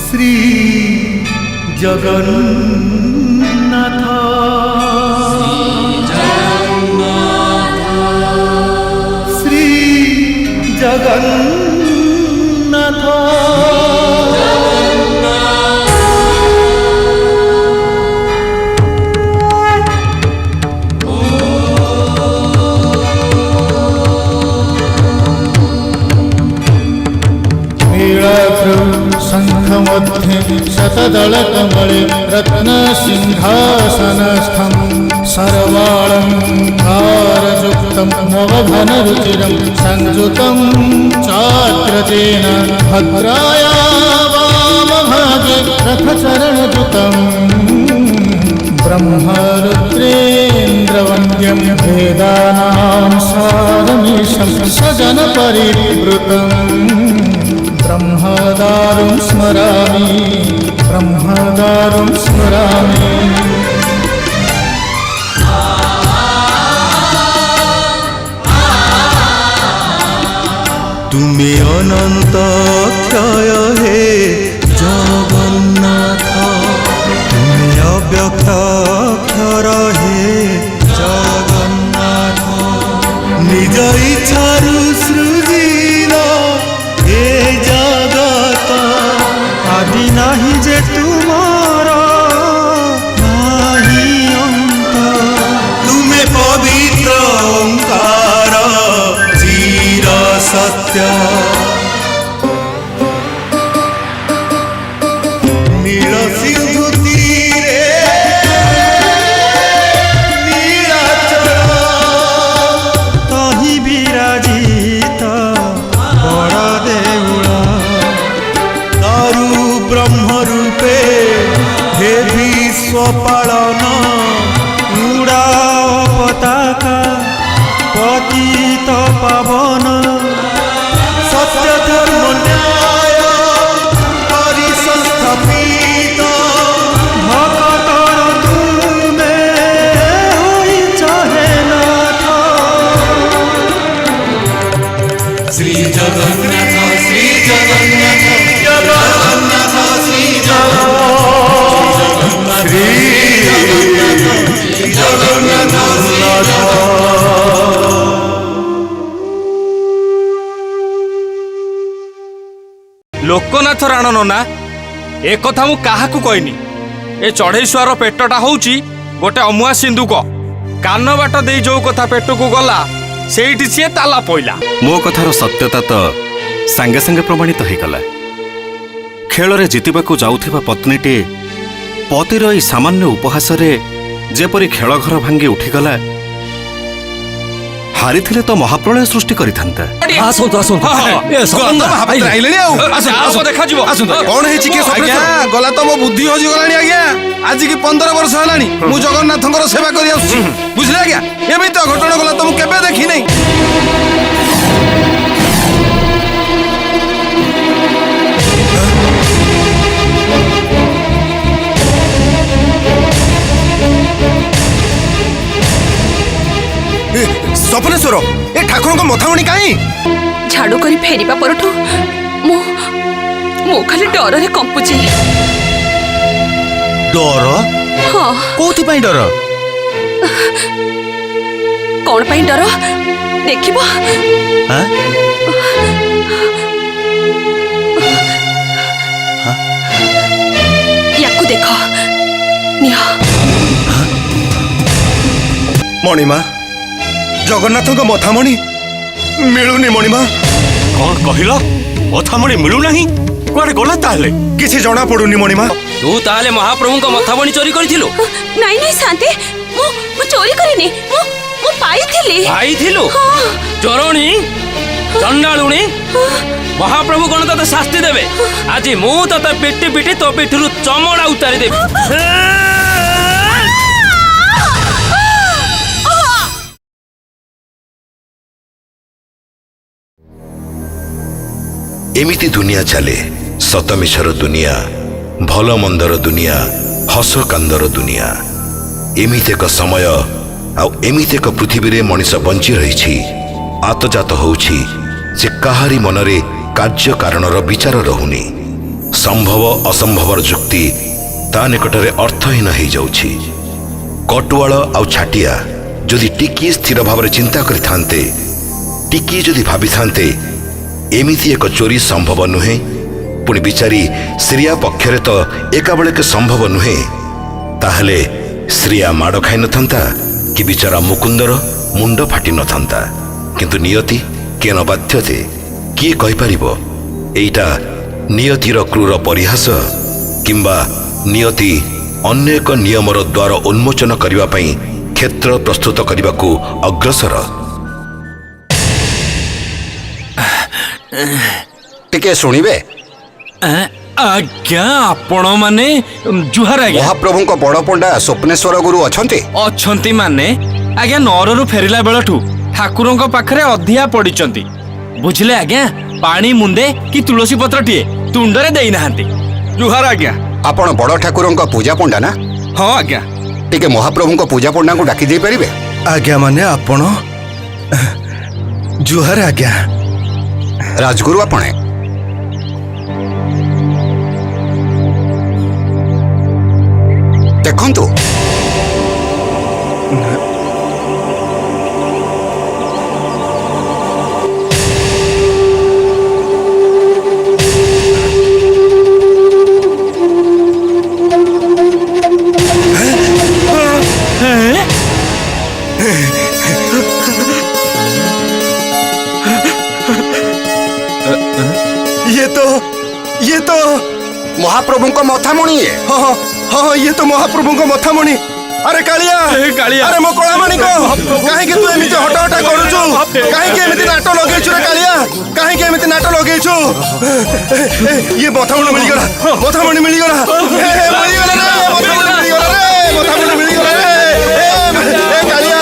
श्री जगन्नाथ श्री जगन्नाथ शंखमध्ये शतदलकमले रत्नसिंहासनस्थं सर्वालङ्कारयुक्तं नवघनरुचिरं संयुतं चाग्रजेन भद्राया वामभागे रथचरणयुतं ब्रह्मरुद्रेन्द्रवन्द्यं वेदानां सारमीशं सजनपरिवृतम् ब्रह्मदारुं स्मरामि तुमे अनंत क्षय हे जगन्नाथ तुमे अव्यक्त अक्षर हे जगन्नाथ निज इच्छारु सृजिल हे जगत आदि नाही जे तुमार नाही अंत तुमे पवित्र ओंकार चिर सत्य नील सिंधु तीरे नीलाचल तहि विराजित बड़ देउल दारु ब्रह्म रूपे हे विश्व पालन उड़ा पताका पतित पावन सत्य धर्म न्याय परिसंस्थापित भक्तर तुमे होइछ हे नाथ श्री जगन्नाथ श्री जगन्नाथ जगन्नाथ श्री जगन्नाथ श्री जगन्नाथ लोकनाथ राण नना ए कथा मु काहाकू कहनी ए चढ़ेईश्वर पेटटा होउची गोटे अमुआ सिंधुक कान बाट दे जो कथा पेटकू गला सेठी सी ताला पइला मो कथार सत्यता तो सांगे सांगे प्रमाणित हो गला खेल रे जितिबाकू जाउथिबा पत्नीटी पतिर ई सामान्य उपहास रे जेपरी खेल घर भांगी उठीगला हारी थिले तो महाप्रलय सृष्टि करिथांता आसंतु आसंतु ए सपन आइले आ आसंतु देखा जीवो आसंतु कौन है चिके आज्ञा गला तो मो बुद्धि होजी गलानी आज्ञा आज की 15 वर्ष हलानी मु जगन्नाथंकर सेवा करि आसु बुझले आज्ञा एमित घटना गला तो मु केबे देखि नै सपनेश्वर ए ठाकुर को मथामणी काई झाड़ू करी फेरिबा परठू मो मो खाली डर रे कंपुची डर हां कोथि पई डर कोन पई डर देखिबो हां याकू देखो निया मणिमा जगन्नाथ को मथामणी मिलुनी मणिमा कौन कहिल मथामणी मिलू नाही कुआडे गला ताले किसी जना पडुनी मणिमा तू ताले महाप्रभु को मथामणी चोरी करिथिलु नहीं नहीं शांति मो चोरी करिनी मो पाइथिली पाइथिलु हां चोरणी चंडालुणी ମହାପ୍ରଭୁ କଣ ତତେ ଶାସ୍ତି ଦେବେ? ଆଜି ମୁଁ ତତେ ପିଟି ପିଟି ତୋ ପିଠିରୁ ଚମଡ଼ା ଉତାରି ଦେବି। ଏମିତି ଦୁନିଆ ଚାଲେ, ସତମିଛର ଦୁନିଆ, ଭଲ ମନ୍ଦର ଦୁନିଆ, ହସ କାନ୍ଦର ଦୁନିଆ। ଏମିତି ଏକ ସମୟ ଆଉ ଏମିତି ଏକ ପୃଥିବୀରେ ମଣିଷ ବଞ୍ଚି ରହିଛି, ଆତଜାତ ହେଉଛି ଯେ କାହାରି ମନରେ କାର୍ଯ୍ୟ କାରଣର ବିଚାର ରହୁନି। ସମ୍ଭବ ଅସମ୍ଭବର ଯୁକ୍ତି ତା ନିକଟରେ ଅର୍ଥହୀନ ହେଇଯାଉଛି। କଟୁଆଳ ଆଉ ଛାଟିଆ ଯଦି ଟିକିଏ ସ୍ଥିର ଭାବରେ ଚିନ୍ତା କରିଥାନ୍ତେ, ଟିକିଏ ଯଦି ଭାବିଥାନ୍ତେ ଏମିତି ଏକ ଚୋରି ସମ୍ଭବ ନୁହେଁ, ପୁଣି ବିଚାରୀ ଶ୍ରିୟା ପକ୍ଷରେ ତ ଏକାବେଳକେ ସମ୍ଭବ ନୁହେଁ, ତାହେଲେ ଶ୍ରିୟା ମାଡ଼ ଖାଇନଥାନ୍ତା କି ବିଚାରା ମୁକୁନ୍ଦର ମୁଣ୍ଡ ଫାଟି ନଥାନ୍ତା। କିନ୍ତୁ ନିୟତି କେନ ବାଧ୍ୟତେ? କିଏ କହିପାରିବ ଏଇଟା ନିୟତିର କ୍ରୂର ପରିହାସ କିମ୍ବା ନିୟତି ଅନ୍ୟ ଏକ ନିୟମର ଦ୍ୱାର ଉନ୍ମୋଚନ କରିବା ପାଇଁ କ୍ଷେତ୍ର ପ୍ରସ୍ତୁତ କରିବାକୁ ଅଗ୍ରସର? ଟିକେ ଶୁଣିବେ? ଆଜ୍ଞା ଆପଣ ମାନେ ଜୁହାର ଆଜ୍ଞା। ମହାପ୍ରଭୁଙ୍କ ବଡ଼ ପଣ୍ଡା ସ୍ୱପ୍ନେଶ୍ୱର ଗୁରୁ ଅଛନ୍ତି? ଅଛନ୍ତି ମାନେ ଆଜ୍ଞା ନଅରରୁ ଫେରିଲା ବେଳଠୁ ଠାକୁରଙ୍କ ପାଖରେ ଅଧିଆ ପଡ଼ିଛନ୍ତି। ବୁଝିଲେ ଆଜ୍ଞା, ପାଣି ମୁନ୍ଦେ କି ତୁଳସୀ ପତ୍ରଟିଏ ତୁଣ୍ଡରେ ଦେଇନାହାନ୍ତି। ଜୁହାର ଆଜ୍ଞା। ଆପଣ ବଡ଼ ଠାକୁରଙ୍କ ପୂଜା ପଣ୍ଡା ନା? ହଁ ଆଜ୍ଞା। ଟିକେ ମହାପ୍ରଭୁଙ୍କ ପୂଜା ପଣ୍ଡାଙ୍କୁ ଡାକି ଦେଇପାରିବେ? ଆଜ୍ଞା ମାନେ ଆପଣ? ଜୁହାର ଆଜ୍ଞା। ରାଜଗୁରୁ ଆପଣେ? ଦେଖନ୍ତୁ, ये तो ମହାପ୍ରଭୁଙ୍କ ମଥାମଣି। हाँ हाँ ये तो महाप्रभुଙ୍କ ମଥାମଣି। अरे कालिया कालिया। अरे मो कळा मानिक काहे तू एमिति हटा हटा करूछु? काहे के एमिति नाटो लगेछु रे कालिया? काहे के एमिति नाटो लगेछु? ये मथामणी मिली गला, मथामणी मिली गला, मिली गला रे, मथामणी मिली गला रे, मथामणी मिली गला रे। ए कालिया,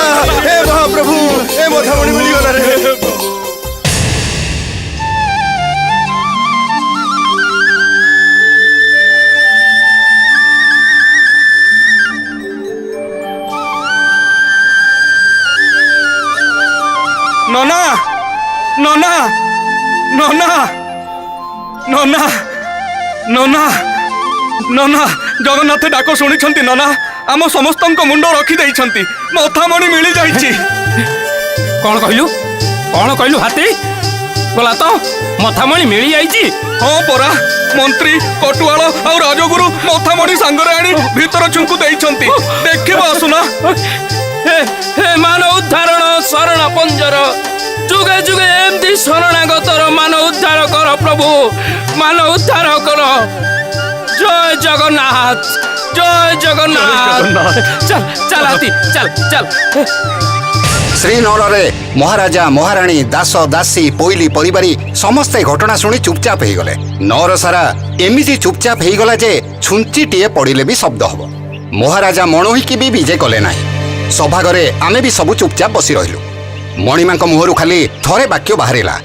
ए महाप्रभु, ए मथामणी मिली गला रे। ନନା ନନା ନନା ନନା ନନା ନନା ଜଗନ୍ନାଥ ଡାକ ଶୁଣିଛନ୍ତି ନନା? ଆମ ସମସ୍ତଙ୍କ ମୁଣ୍ଡ ରଖିଦେଇଛନ୍ତି, ମଥାମଣି ମିଳିଯାଇଛି। କଣ କହିଲୁ? କଣ କହିଲୁ ହାତୀ? ଗଲା ତ ମଥାମଣି ମିଳିଯାଇଛି? ହଁ ପରା, ମନ୍ତ୍ରୀ କଟୁଆଳ ଆଉ ରାଜଗୁରୁ ମଥାମଣି ସାଙ୍ଗରେ ଆଣି ଭିତର ଛୁଙ୍କୁ ଦେଇଛନ୍ତି। ଦେଖିବ ଆସୁନା। ହେ ମାନ ଉଦ୍ଧାରଣ ଶରଣ ପଞ୍ଜର, ଯୁଗେ ଯୁଗେ ଏମିତି ଶରଣାଗତର ମାନ ଉଦ୍ଧାର କର ପ୍ରଭୁ, ମାନ ଉଦ୍ଧାର କର। ଜୟ ଜଗନ୍ନାଥ, ଜୟ ଜଗନ୍ନାଥ। ଚାଲ ଚାଲ ହାତୀ, ଚାଲ ଚାଲ। ଶ୍ରୀନଗରରେ ମହାରାଜା ମହାରାଣୀ ଦାସ ଦାସୀ ପୋଇଲି ପରିବାରୀ ସମସ୍ତେ ଘଟଣା ଶୁଣି ଚୁପଚାପ ହେଇଗଲେ। ନଅର ସାରା ଏମିତି ଚୁପଚାପ ହେଇଗଲା ଯେ ଛୁଞ୍ଚିଟିଏ ପଡ଼ିଲେ ବି ଶବ୍ଦ ହବ। ମହାରାଜା ମଣ ହୋଇକି ବି ବିଜେ କଲେ ନାହିଁ। ସଭାଘରେ ଆମେ ବି ସବୁ ଚୁପଚାପ ବସି ରହିଲୁ। ମଣିମାଙ୍କ ମୁହଁରୁ ଖାଲି ଥରେ ବାକ୍ୟ ବାହାରିଲା,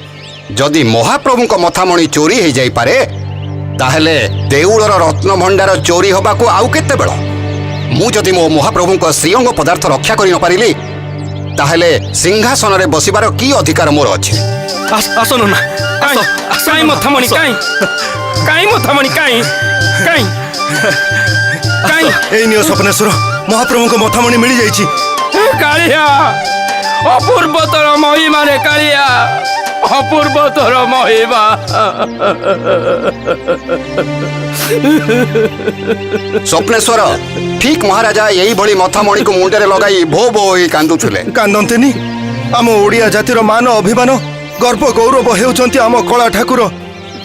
ଯଦି ମହାପ୍ରଭୁଙ୍କ ମଥାମଣି ଚୋରି ହେଇଯାଇପାରେ ତାହେଲେ ଦେଉଳର ରତ୍ନ ଭଣ୍ଡାର ଚୋରି ହବାକୁ ଆଉ କେତେବେଳ? ମୁଁ ଯଦି ମୋ ମହାପ୍ରଭୁଙ୍କ ଶ୍ରୀଅଙ୍ଗ ପଦାର୍ଥ ରକ୍ଷା କରି ନପାରିଲି ତାହେଲେ ସିଂହାସନରେ ବସିବାର କି ଅଧିକାର ମୋର ଅଛି? ଆସ ନନା, କାଇଁ ମଥାମଣି, କାଇଁ କାଇଁ ମଥାମଣି, କାଇଁ କାଇଁ କାଇଁ? এই নিয় স্বপ্নেশ্বর, মহাপ্রভুଙ୍କ মথামଣି ମିଳିଯାଇଛି। କାଳିଆ, ଅପୂର୍ବତର ମହିମା ରେ କାଳିଆ, ଅପୂର୍ବତର ମହିମା। ସ୍ୱପ୍ନେଶ୍ୱର, ଠିକ୍ ମହାରାଜା ଏଇଭଳି ମଥାମଣିକୁ ମୁଣ୍ଡରେ ଲଗାଇ ଭୋ ଭୋ ହୋଇ କାନ୍ଦୁଥିଲେ। କାନ୍ଦନ୍ତିନି? ଆମ ଓଡ଼ିଆ ଜାତିର ମାନ ଅଭିମାନ ଗର୍ବ ଗୌରବ ହେଉଛନ୍ତି ଆମ କଳା ଠାକୁର।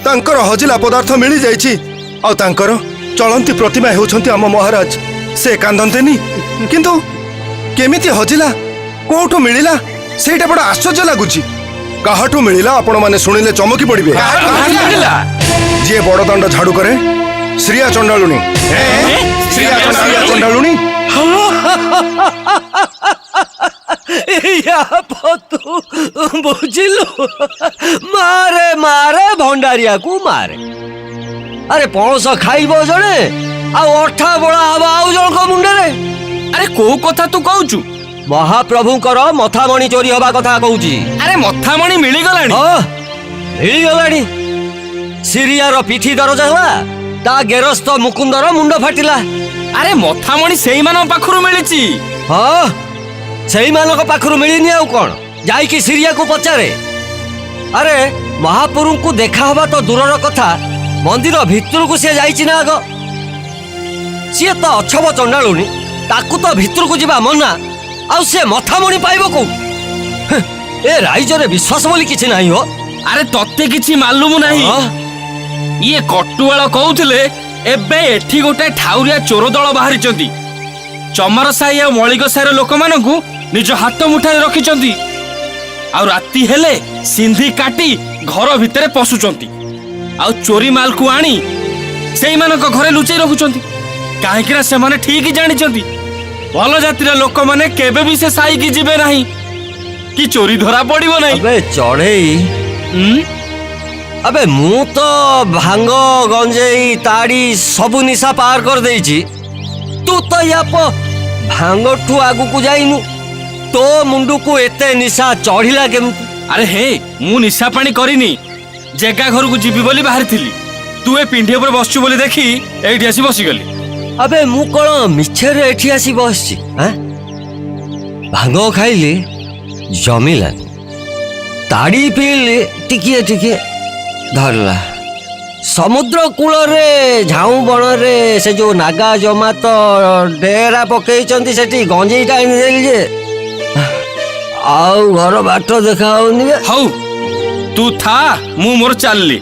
ତାଙ୍କର ହଜିଲା ପଦାର୍ଥ ମିଳିଯାଇଛି, ଆଉ ତାଙ୍କର ଚଳନ୍ତି ପ୍ରତିମା ହେଉଛନ୍ତି ଆମ ମହାରାଜ। ସେ କାନ୍ଦନ୍ତେନି? କିନ୍ତୁ କେମିତି ହଜିଲା, କୋଉଠୁ ମିଳିଲା, ସେଇଟା ବଡ଼ ଆଶ୍ଚର୍ଯ୍ୟ ଲାଗୁଛି। କାହାଠୁ ମିଳିଲା ଆପଣ ମାନେ ଶୁଣିଲେ ଚମକି ପଡିବେ। ଯିଏ ବଡଦାଣ୍ଡ ଝାଡୁ କରେ ଶ୍ରିୟା ଚଣ୍ଡାଳୁଣୀ। ଶ୍ରିୟା ଚଣ୍ଡାଳୁଣୀ ବୁଝିଲୁ ମାରେ ମାରେ ଭଣ୍ଡାରିଆକୁ ମାରେ। ଆରେ ପଣସ ଖାଇବ ଜଣେ ଆଉ ଅଠା ବଳା ହବ ଆଉ ଜଣଙ୍କ ମୁଣ୍ଡରେ। ଆରେ କୋଉ କଥା ତୁ କହୁଛୁ? ମହାପ୍ରଭୁଙ୍କର ମଥାମଣି ଚୋରି ହବା କଥା କହୁଛି। ଆରେ ମଥାମଣି ମିଳିଗଲାଣି। ମିଳିଗଲାଣି। ସିରିଆର ପିଠି ଦରଜ ହେଲା, ତା ଗେରସ୍ତ ମୁକୁନ୍ଦର ମୁଣ୍ଡ ଫାଟିଲା। ଆରେ ମଥାମଣି ସେଇମାନଙ୍କ ପାଖରୁ ମିଳିଛି। ହଁ ସେଇମାନଙ୍କ ପାଖରୁ ମିଳିନି ଆଉ କଣ, ଯାଇକି ସିରିଆକୁ ପଚାରେ। ଆରେ ମହାପ୍ରଭୁଙ୍କୁ ଦେଖା ହବା ତ ଦୂରର କଥା, ମନ୍ଦିର ଭିତରକୁ ସିଏ ଯାଇଛି ନା ଆଗ? ସିଏ ତ ଅଛବ ଚଣ୍ଡାଳୁଣୀ, ତାକୁ ତ ଭିତରକୁ ଯିବା ମନା, ଆଉ ସିଏ ମଥାମଣି ପାଇବ କୋଉ? ଏ ରାଇଜରେ ବିଶ୍ୱାସ ବୋଲି କିଛି ନାହିଁ ହୋ। ଆରେ ତତେ କିଛି ମାଲୁମ ନାହିଁ? ଇଏ କଟୁଆଳ କହୁଥିଲେ ଏବେ ଏଠି ଗୋଟେ ଠାଉରିଆ ଚୋର ଦଳ ବାହାରିଛନ୍ତି। ଚମାର ସାହି ଆଉ ମଳିକ ସାହିର ଲୋକମାନଙ୍କୁ ନିଜ ହାତ ମୁଠାରେ ରଖିଛନ୍ତି, ଆଉ ରାତି ହେଲେ ସିନ୍ଧି କାଟି ଘର ଭିତରେ ପଶୁଛନ୍ତି, ଆଉ ଚୋରି ମାଲକୁ ଆଣି ସେଇମାନଙ୍କ ଘରେ ଲୁଚେଇ ରଖୁଛନ୍ତି। କାହିଁକି ନା ସେମାନେ ଠିକ ଜାଣିଛନ୍ତି ଭଲ ଜାତିର ଲୋକମାନେ କେବେ ବି ସେ ସାହିକି ଯିବେ ନାହିଁ, କି ଚୋରି ଧରା ପଡିବ ନାହିଁ। ଏବେ ଚଢେଇ ଆବେ ମୁଁ ତ ଭାଙ୍ଗ ଗଞ୍ଜେଇ ତାଡି ସବୁ ନିଶା ପାର କରିଦେଇଛି। ତୁ ତ ଭାଙ୍ଗଠୁ ଆଗକୁ ଯାଇନୁ, ତୋ ମୁଣ୍ଡକୁ ଏତେ ନିଶା ଚଢିଲା କେମିତି? ଆରେ ହେ ମୁଁ ନିଶା ପାଣି କରିନି, ଜେଗା ଘରକୁ ଯିବି ବୋଲି ବାହାରିଥିଲି। ତୁ ଏ ପିଣ୍ଡି ଉପରେ ବସଛୁ ବୋଲି ଦେଖି ଏଇଠି ଆସି ବସିଗଲି। ଆବେ ମୁଁ କଣ ମିଛରେ ଏଠି ଆସି ବସିଛି? ଭାଙ୍ଗ ଖାଇଲି ଜମିଲାନି, ତାଡି ପିଇଲି ଟିକିଏ ଟିକିଏ ଧରିଲା। ସମୁଦ୍ର କୂଳରେ ଝାଉଁ ବଣରେ ସେ ଯୋଉ ନାଗା ଜମାତ ଡେରା ପକେଇଛନ୍ତି, ସେଠି ଗଞ୍ଜେଇଟା ଆଣିଦେଲି ଯେ ଆଉ ଘର ବାଟ ଦେଖା ହଉନି। ହଉ ତୁ ଥା, ମୁଁ ମୋର ଚାଲିଲି।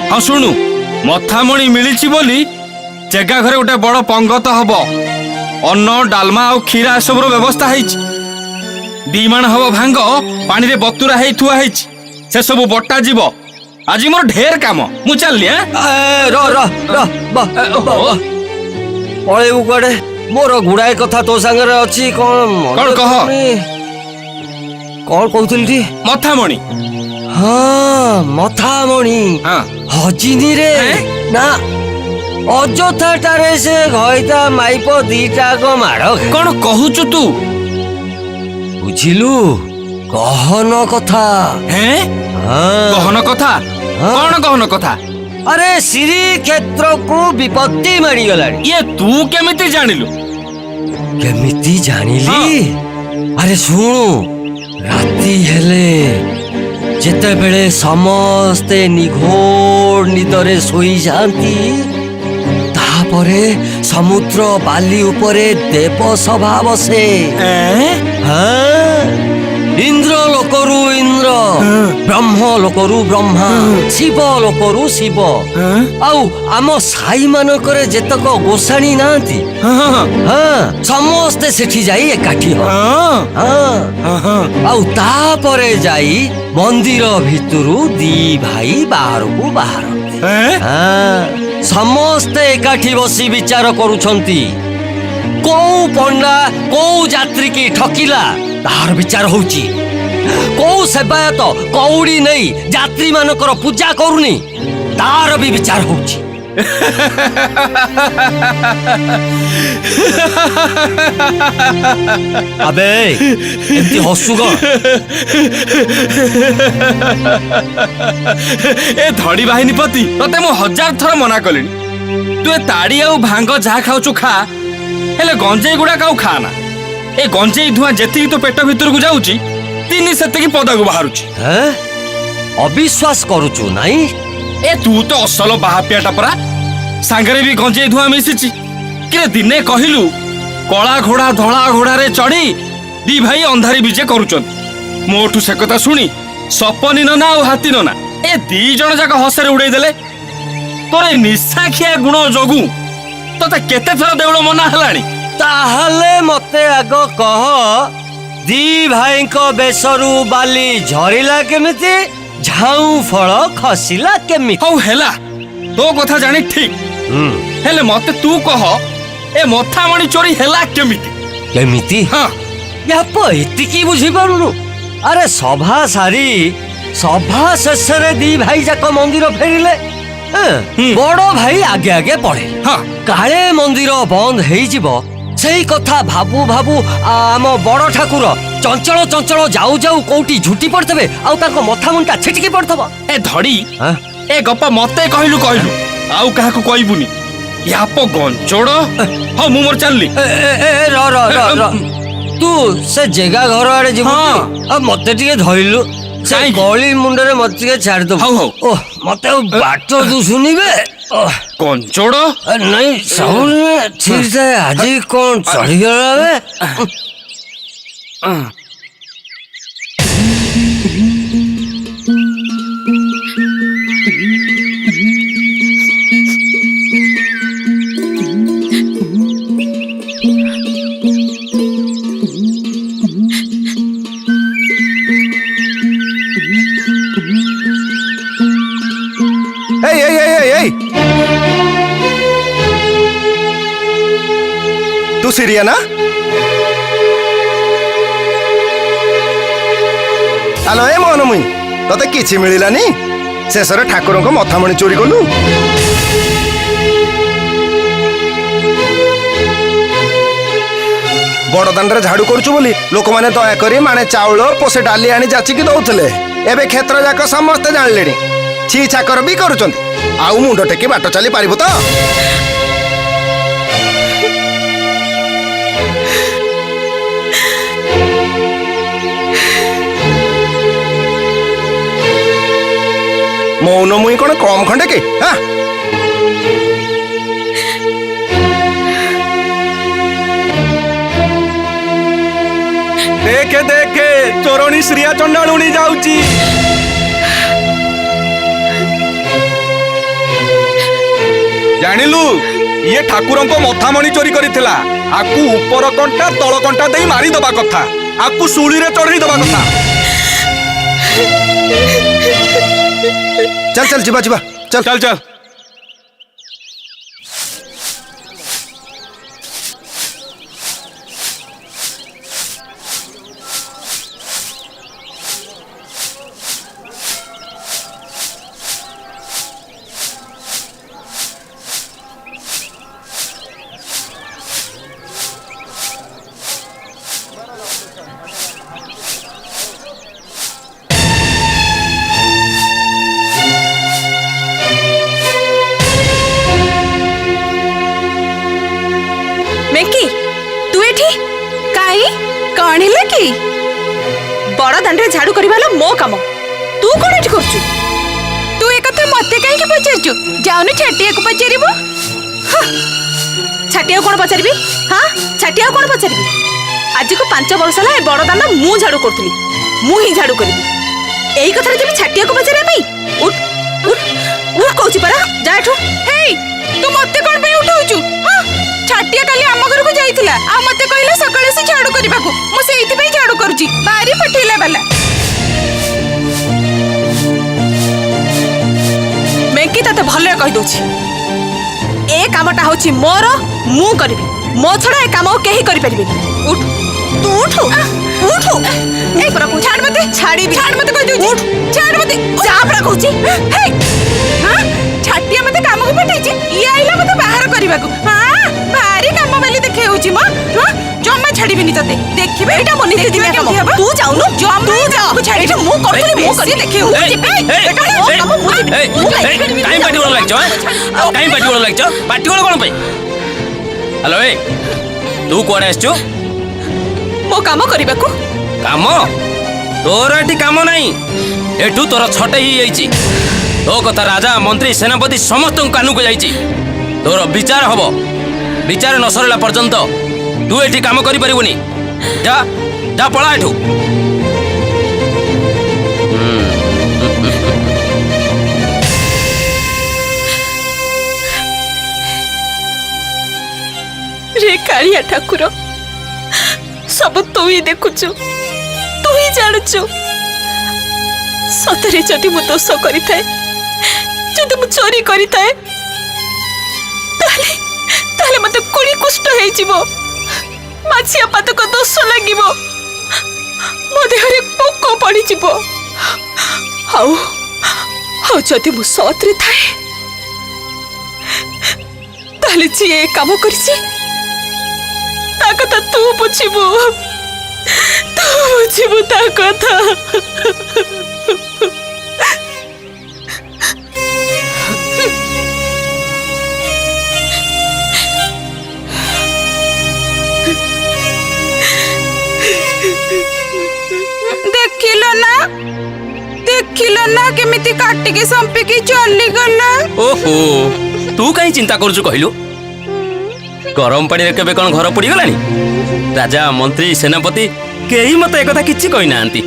ହଁ ଶୁଣୁ, ମଥାମଣି ମିଳିଛି ବୋଲି ଜେଗା ଘରେ ଗୋଟେ ବଡ ପଙ୍ଗତ ହବ। ଅନ୍ନ ଡାଲମା ଆଉ କ୍ଷୀରା ଏସବୁର ବ୍ୟବସ୍ଥା ହେଇଛି। 2 ମାଣ ହବ ଭାଙ୍ଗ ପାଣିରେ ବତୁରା ହେଇ ଥୁଆ ହେଇଛି, ସେ ସବୁ ବଟା ଯିବ। ଆଜି ମୋର ଢେର କାମ, ମୁଁ ଚାଲିଲି। ପଳେଇବୁ କୁଆଡେ? ମୋର ଗୁଡାଏ କଥା ତୋ ସାଙ୍ଗରେ ଅଛି। କଣ କହ? କଣ କହୁଥିଲି? ମଥାମଣି। ହଁ ମଥାମଣି ହଜିନି ରେ ନା, ଅଯଥାଟାରେ ସେ ଘଇତା ମାଇପ ଦିଟାକ ମାଡ଼। କଣ କହୁଛୁ ତୁ? ବୁଝିଲୁ ଗହନ କଥା। ଗହନ କଥା? କଣ ଗହନ କଥା? ଆରେ ଶ୍ରୀକ୍ଷେତ୍ରକୁ ବିପତ୍ତି ମାଡ଼ିଗଲାଣି। ଇଏ ତୁ କେମିତି ଜାଣିଲୁ? କେମିତି ଜାଣିଲି? ଆରେ ଶୁଣୁ, ରାତି ହେଲେ ଯେତେବେଳେ ସମସ୍ତେ ନିଘୋଡ଼ ନିଦରେ ଶୋଇଯାଆନ୍ତି, ତାପରେ ସମୁଦ୍ର ବାଲି ଉପରେ ଦେବସଭା ବସେ। ଇନ୍ଦ୍ର ଲୋକରୁ ଇନ୍ଦ୍ର, ବ୍ରହ୍ମ ଲୋକରୁ ବ୍ରହ୍ମା, ଶିବ ଲୋକରୁ ଶିବ, ଆଉ ଆମ ସାଇ ମାନଙ୍କରେ ଯେତକ ଗୋସାଣୀ ନାହାନ୍ତି, ସମସ୍ତେ ସେଠି ଯାଇ ଏକାଠି ହବ। ଆଉ ତାପରେ ଯାଇ ମନ୍ଦିର ଭିତରୁ 2 ଭାଇ ବାହାରକୁ ବାହାରନ୍ତି। ସମସ୍ତେ ଏକାଠି ବସି ବିଚାର କରୁଛନ୍ତି। କୋଉ ପଣ୍ଡା କୋଉ ଯାତ୍ରୀ କି ଠକିଲା ତାହାର ବିଚାର ହଉଛି। କୋଉ ସେବାୟତ କଉଡି ନେଇ ଯାତ୍ରୀ ମାନଙ୍କର ପୂଜା କରୁନି ତାର ବି ବିଚାର ହଉଛି। ଆବେ ଏମିତି ହସୁ କଣ? ଏ ଧଡ଼ି ବାହିନୀ ପତି, ତତେ ମୁଁ 1000 ଥର ମନା କଲିଣି। ତୁ ଏ ତାଡି ଆଉ ଭାଙ୍ଗ ଯାହା ଖାଉଛୁ ଖା, ହେଲେ ଗଞ୍ଜେଇ ଗୁଡାକ ଆଉ ଖା ନା। ଏ ଗଞ୍ଜେଇ ଧୂଆଁ ଯେତିକି ତୋ ପେଟ ଭିତରକୁ ଯାଉଛି, 3 ସେତିକି ପଦାକୁ ବାହାରୁଛି। ଅବିଶ୍ୱାସ କରୁଛୁ ନାଇଁ? ଏ ତୁ ତ ଅସଲ ବାହାପିଆଟା ପରା, ସାଙ୍ଗରେ ବି ଗଞ୍ଜେଇ ଧୂଆଁ ମିଶିଛି। କିରେ ଦିନେ କହିଲୁ କଳା ଘୋଡ଼ା ଧଳା ଘୋଡ଼ାରେ ଚଢି 2 ଭାଇ ଅନ୍ଧାରି ବିଜେ କରୁଛନ୍ତି। ମୋଠୁ ସେ କଥା ଶୁଣି ସପନି ନନା ଆଉ ହାତୀ ନନା ଏ 2 ଜଣ ଯାକ ହସରେ ଉଡେଇ ଦେଲେ। ତୋର ଏ ନିଶାଖିଆ ଗୁଣ ଯୋଗୁ ତତେ କେତେ ଥର ଦେଉଳ ମନା ହେଲାଣି? ତାହେଲେ ମତେ ଆଗ କହ, दी भाई बेसरू बाली झरिला केमिति झाऊ फल खसिला केमिति हौ हेला तो कथा जानी ठीक हेले मते तू कह ए मथामणी चोरी हेला केमिति केमिति हाँ याप एतिकी बुझी पारुनु अरे सभा सारी सभा शेषरे दी भाई जाक मंदिर फेरिले बड़ भाई आगे आगे पड़े हाँ काले मंदिर बंद हेइजिबो सेही कथा भाबू भाबू आम बड़ ठाकुर चंचल चंचल जाऊ जाऊ कोउटी झुटी पड़तबे आउ ताको मथा मुंटा छिटकी पड़तबो ए धड़ी हाँ? ए गप्पा मते कहलु आउ काहाकू कहबुनी याप गंचोड़ हाँ मु मोर चलली र तू से जेगा घर आड़े जीवु हाँ। अब मते टिके धइलु से काहे? गली मुंडरे मते टिके छाड़ दो हौ, हौ। ओह मते बाट तू सुनिबे गंचोड़ नहीं साउंड में ठीक से आज कौन चढ़ी गला बे तू सीरिया ना आलो ए मोहन मुई तते किछि मिलिलानी शेषरे ठाकुरଙ୍କ मथामणी चोरी कलु बड़ दांडरे झाड़ू करछु बोली लोक माने दया करी माने चाउल पोसे डाली आनी जाची की दउथले एबे क्षेत्र जाक समस्त जानलेनी छी चाकर भी करूचंती आउ मुंड टेकी बाट चली पारिबो त मौन मुई कौन कम खंडे के हाँ? देखे देखे चोरणी श्रिया चंडालुणी जाउची जानिलु ये ठाकुरंको मथामणी चोरी करिथिला आकु ऊपर कंटा तळ कंटा देई मारी दबा कथा आकु सुली रे चढ़ी दबा कथा चल चल जीवा जीवा चल चल चल मेकी तू एठी काई कौन हेला की बड़ दांडे झाड़ू करवाला मो काम तू कौन एठी करछु तू एक कथा मते काई के पचारछु जाउनी छाटिया को पचारिबो छाटिया कोन पचारबी हां छाटिया कोन पचारबी आज को 5 वर्ष ला ए बड़ दांडा मु झाड़ू करथली मु ही झाड़ू करबी एई कथा जे छाटिया को पचारे पई उठ उठ उठ कहूची परा जा एठू हे तू मते कोन पे उठाउछु हां छाटिया काली आम घर को जाइतिला आ मते कहले सकाळे से झाड़ू करबा को मु सेइति पे झाड़ू करची बारी पठेला वाला मैं की तते भले कहि दोछि ए कामटा होछि मोर मु करबी मो छडा ए काम केही करि परबे उठ तू उठ ए प्रभु छाड़ मते छाड़ मते कहि दोछि उठ छाड़ मते जा परा कहछि हे हां छाटिया मते काम को पठाइछि ई आइला मते बाहर करबा को हां भारी काम वाली देखे होछि म हां जम्मा छाड़ीबिनी तते देखिबे एटा मनि दे दिबे काम तू जाउनु तू जा एटा मु करथि मु करि देखे होछि बेटा काम मु काई पाटी वाला लागछ काई पाटी वाला लागछ पाटी वाला कोन पे हेलो ए तू कोन आछछु मो काम करबा को काम तोर एठी काम नाही एठू तोर छटे ही जाईची तो कथा राजा मंत्री सेनापति समस्त कानू को जाईची तोर विचार हबो विचार न सरला पर्यंत तू एठी काम करि परिबुनी जा जा पळा एठू रे कालिया ठाकुर सब तू ही देखुचु तू ही जानुचु सतरे जदि मु दोष करि थाए जदि मु चोरी करि थाए ताले मते कुड़ी कुष्ट हे जीवो माछिया पातक दोष लागिवो मो देहरे पोक पड़ी जीवो हाउ हाउ जदि मु सतरे थाए ताले जी ए काम करछि ता कथा तू बुझिबु ता कथा देखिलो ना केमिति काटिके संपिकी चली गला ओहो तू कहीं चिंता करूछु कहलु गरम पानी रे केबे कोन घर पड़ी गलानी राजा मंत्री सेनापति केही मते एकथा किछि कहि नांती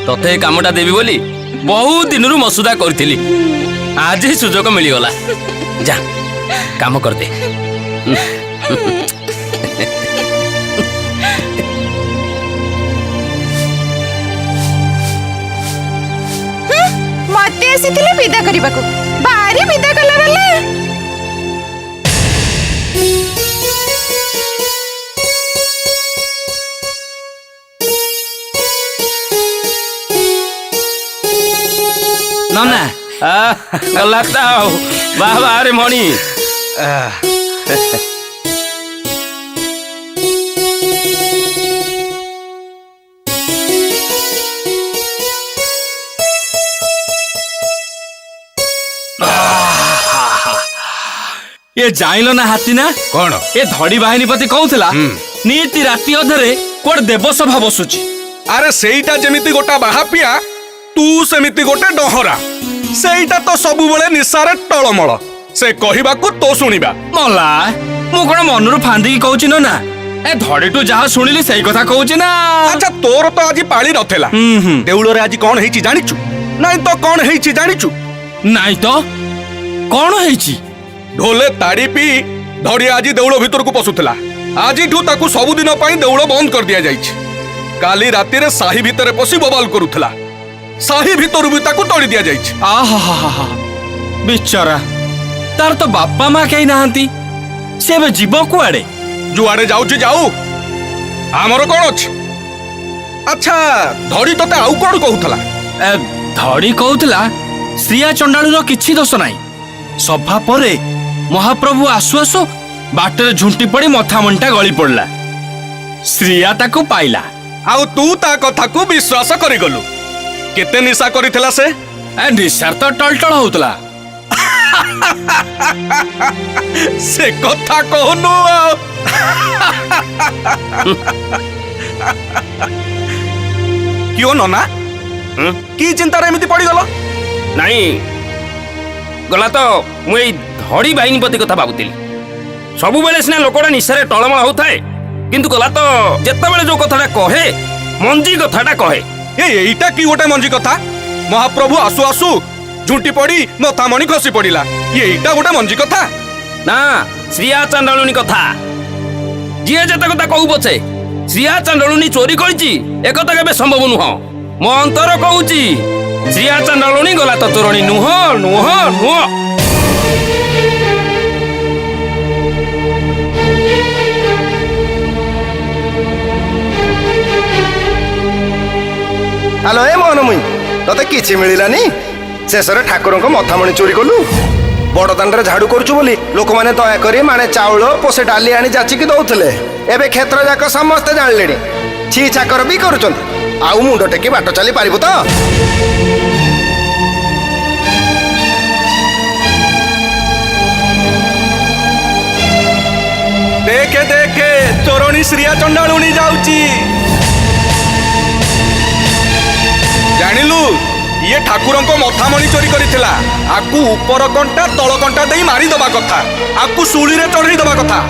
तते कामटा देबी बोली बहुत दिनरु मसुदा करथिली आज ही सुजोग मिली गला जा काम कर दे मते आसीथिले विदा करबाको बारी विदा कला बेले नन्ना गला ताओ बाबा रे मणि ये जाइलो ना हाथी ना कौन ए धड़ी बाहिनी पति कहूला नीति राति अधरे कोड देवसभा बसुची अरे सेईटा जेमिति गोटा बाहापिया तू सेमिति गोटे डहरा सेईटा तो सबु बेले निसारे टळमळ से कहिबाकू तो सुनिबा मला मु कोन मनरु फांदी की कहूची ना ए धड़ी टू जहा सुनिली सही कथा कहूची ना अच्छा तोर तो आज पाली नथेला देउलो रे आज कोन हेची जानिचु नाही तो कोन हेची जानिचु नाही तो कोन हेची ढोले ताड़ी पी धड़ी आज देउलो भीतर को पसुथला आज ठू ताकू सब दिन पई देउलो बंद कर दिया जाईछि काली राती रे साही भीतर पसी बवाल करूथला साही भीतर भी ताकू तोड़ी दिया जाईछि आहा बिचारा तार तो बापा माँ कहीं नहांती से बे जीव कुआड़े जुआड़े जाउछि जाऊ हमर कोन अछि अच्छा धड़ी तते आउ कोन कहूथला धड़ी कहूला श्रिया चंडाळुर किछि दोष नाही सभा परे महाप्रभु आसु आसु बाटरे झुंटी पड़ी मथा मंटा गली पड़ला श्रिया ताकू पाइला आउ तू ता कथा को विश्वास करि गलु केते निशा करिथला से निशार तो टलटल होतला से कथा कहनु क्यों नना की चिंता रे एमिति पड़ी गलो नहीं गला तो मुई धड़ी बाहिनी पति कथा भाबुतिली सबु बेले सिना लोकड़ा निशारे टळमळ होताए किंतु गला तो जेते बेले जो कथाटा कहे मंजी कथाटा कहे एईटा की गोटे मंजी कथा महाप्रभु आसु आसु झुंटी पड़ी मथा मणि खसी पड़िला एईटा गोटे मंजी कथा ना श्रिया चंडालुनी कथा जिए जेते कथा कहू पछे श्रिया चंडालुनी चोरी करिची एकथा केबे संभव नुह मो अंतर कहूची श्रिया चंडालुनी गला तो तोरणी नुह नुह नुह हेलो ए मोहन मुई तते किछि मिलिलानी शेषरे ठाकुरंक मथामणि चोरी कलु बड़ दांडरे झाड़ू करूछु बोली लोक माने दया करी माने चाउल पोसे डाली आनी जाची की दउथले एबे क्षेत्र जाक समस्त जानलेनी छी चाकर भी करूछन आउ मुंड टेकी बाट चली पारिबु तो देखे देखे चोरणी श्रिया चंडालुनी जाउची जानिलु ये ठाकुर को मथामणि चोरी करिथिला आकु ऊपर कंटा तळ कंटा देई मारी दबा कथा आकु सुली रे चढ़ी दबा कथा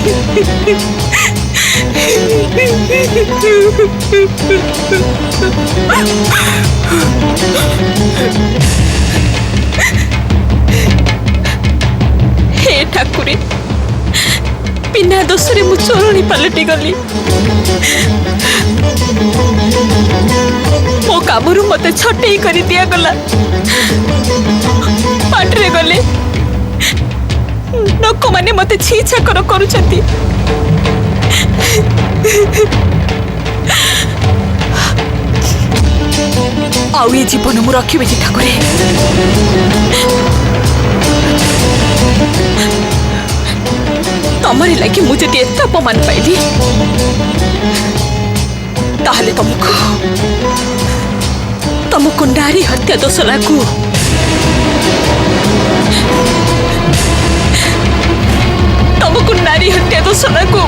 हे ठाकुरे बिना दोषरे मु चोरणी पलटि गली मो कामरू मते छटेई करी दिया गला पाटरे गले लोक माने मते छी छकर करूछंती आउ ये जीवन मु रखिबे जी ठाकुरे तमरी लगी मुझे एत अपमान पाइली ताहले तुमको नारी हत्या दोष लागू तुमको नारी हत्या दोष लागू